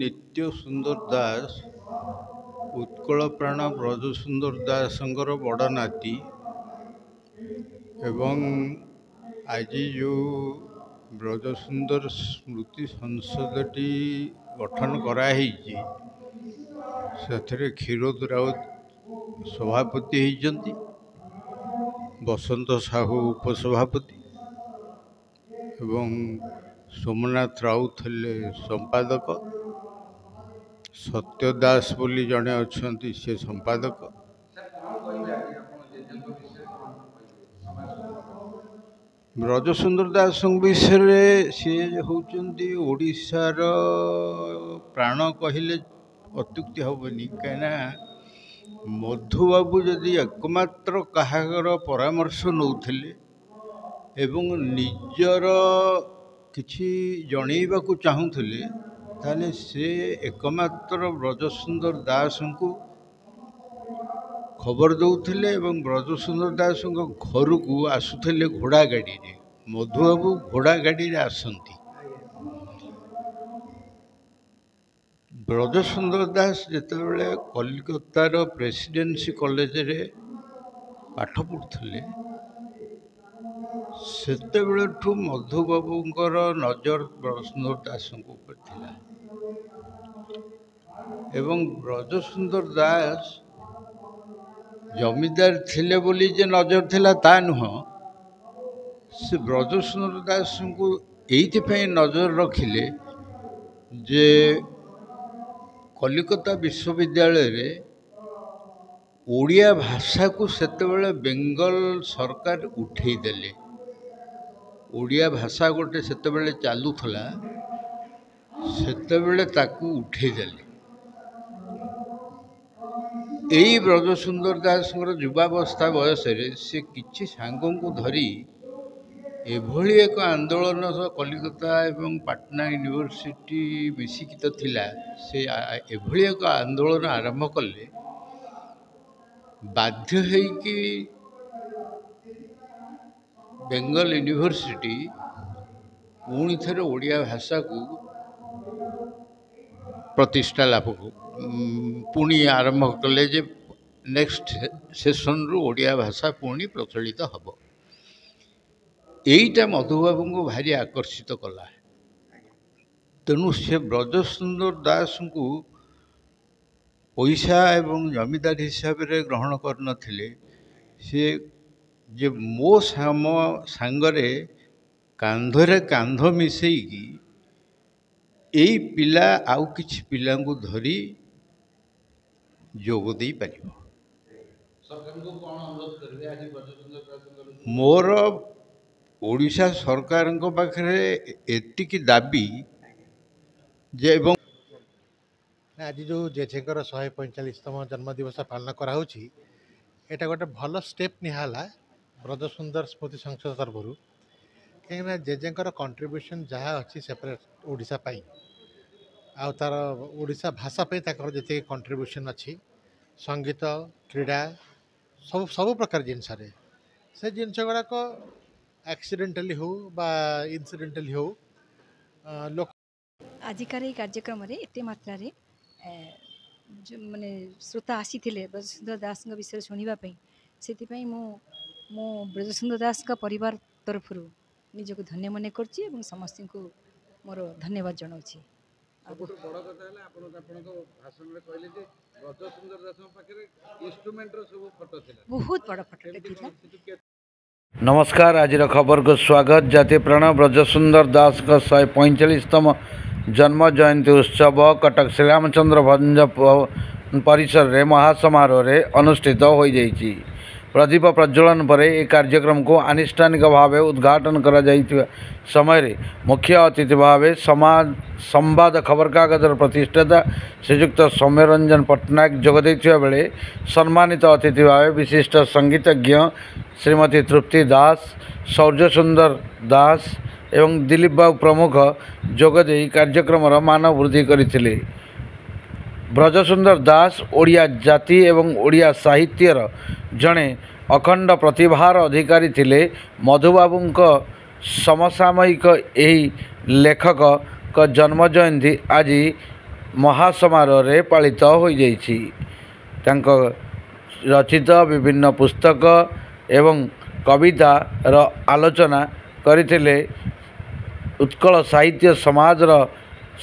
नित्य सुंदर दास उत्कल प्राण ब्रज सुंदर दासंकर बड़ नाती एवं आज जो ब्रज सुंदर स्मृति संसदटी गठन कराई से क्षीरोद राउत सभापति होती, बसंत साहू उपसभापति एवं सोमनाथ राउत हेले संपादक, सत्य दास बोली जड़े अच्छा से संपादक। ब्रज सुंदर दास विषय सी होती ओडिशार प्राण कहले अत्युक्ति हेनी, कहीं मधुबाबू जदि एकमात्र कहार परामर्श नौथिले एवं निजर किछि जणैबाकू चाहूले ताले से एकमात्र ब्रज सुंदर दास को खबर दौले एवं ब्रज सुंदर दास घर को आसुले घोड़ा गाड़ी रे। मधुबाबू घोड़ा गाड़ी रे आसंती। ब्रज सुंदर दास जितेबाला कलिकतार प्रेसिडेंसी कॉलेज रे पाठ पढ़ुले सेतेबेलठू मधुबाबूंकर नजर ब्रज सुंदर दास ऊपर थिला एवं ब्रज सुंदर दास जमीदार थिले बोली जे नजर थिला ता नुह, से ब्रज सुंदर दास को एइथिपई नजर रखिले जे कलिकता विश्वविद्यालय रे ओडिया भाषा को सेतेबेले बेंगल सरकार उठेई देले। ओडिया भाषा गोटे सेतेबेले चालुथला, सेतेबेले ताकू उठेई देले। यही ब्रज सुंदर दास युवावस्था बयस से किछि सांगों को धरी एभली एक आंदोलन कलिकता एवं पटना यूनिवर्सिटी मिसिकी तो थिला, से एभली एक आंदोलन आरंभ कले। बाध्य है कि बेंगल यूनिवर्सिटी पुणी थे ओडिया भाषा को प्रतिष्ठा लाभ पुणी आरंभ कले जे नेक्स्ट सेशन रु ओडिया भाषा पुणी प्रचलित हम। यहीटा मधुबाबू को भारी आकर्षित कला। तेणु से ब्रज सुंदर दास को पैसा एवं जमीदार हिसाब से ग्रहण करनथिले। से जे मो सांगरे कांधरे कांध मिसेकी यही पिला आउ किछि पिला को धरी जोग दे पारिबो। मोर ओडिशा सरकार पाखरे एतिकी दाबी जे एवं आज जो जेजेकर 145तम जन्मदिवस पालन कराऊँगी एटा गोटे भल स्टेप निहाला ब्रज सुंदर स्मृति संसद तरफ कहीं जेजेकर कंट्रीब्यूशन जहाँ अच्छी सेपरेट ओडिशा पाई आ तार ओडिशा भाषा पे ताकर जति कंट्रीब्यूशन अच्छी संगीत क्रीड़ा सब सब प्रकार जिनस से जिनस गुड़ाक एक्सीडेंटली हो बा इनसीडेंटली हो लोक आजिकार ये कार्यक्रम रे एते मात्रा रे माने श्रोता आसी थिले ब्रजसुंदर दास विषय शुणापी से मो ब्रजसुंदर दास परिवार तरफ निजक धन्य मन कर समस्त को मोर धन्यवाद जनाऊँगी। बहुत बड़ फटो। नमस्कार, आज खबर को स्वागत। जाति प्राण ब्रजसुंदर दास का 145तम जन्म जयंती उत्सव कटक श्रीरामचंद्र भंज परिसर रे महासमारोह रे अनुष्ठित हो जाइछि। प्रदीप प्रज्वलन पर एक कार्यक्रम को आनुष्ठानिक भाव उद्घाटन करा जाइथिबा समय रे मुख्य अतिथि भाव समाज संवाद खबर कागजर प्रतिष्ठाता श्रीयुक्त सौम्यरंजन पट्टनायक जोग दैथिबा बेले सम्मानित अतिथि भाव विशिष्ट संगीतज्ञ श्रीमती तृप्ति दास, शौर्य सुंदर दास एवं दिलीप बाबू प्रमुख जोगदे कार्यक्रम मान वृद्धि करथिले। ब्रजसुंदर दास ओडिया जाति एवं ओडिया साहित्यर जड़े अखंड प्रतिभार अधिकारी थिले। मधुबाबूंक समसामयिक यही लेखक का जन्म जयंती आज महासमारोह पालित हो जाइछि। तांको रचित विभिन्न पुस्तक एवं कवितार आलोचना करथिले उत्कल साहित्य समाजर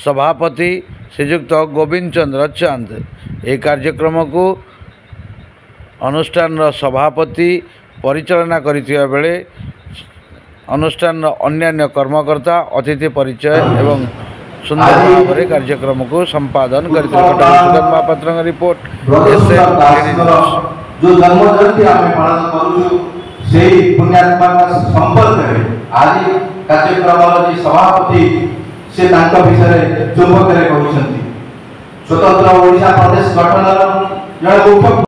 सभापति श्रीयुक्त गोविंद चंद्र चांद। ए कार्यक्रम को अनुष्ठान सभापति परिचालना करिथिबा बेले अनुष्ठान अन्यान्य कर्मकर्ता अतिथि परिचय एवं सुंदर भाव में कार्यक्रम को संपादन सुगंध महापात्र रिपोर्ट। जो जन्म जयंती आम पालन करूँ से पुण्यात्मा संपर्क में आज कार्यक्रम सभापति से विषय चुंबक कहते स्वतंत्र ओडिशा प्रदेश गठन जन मुख्य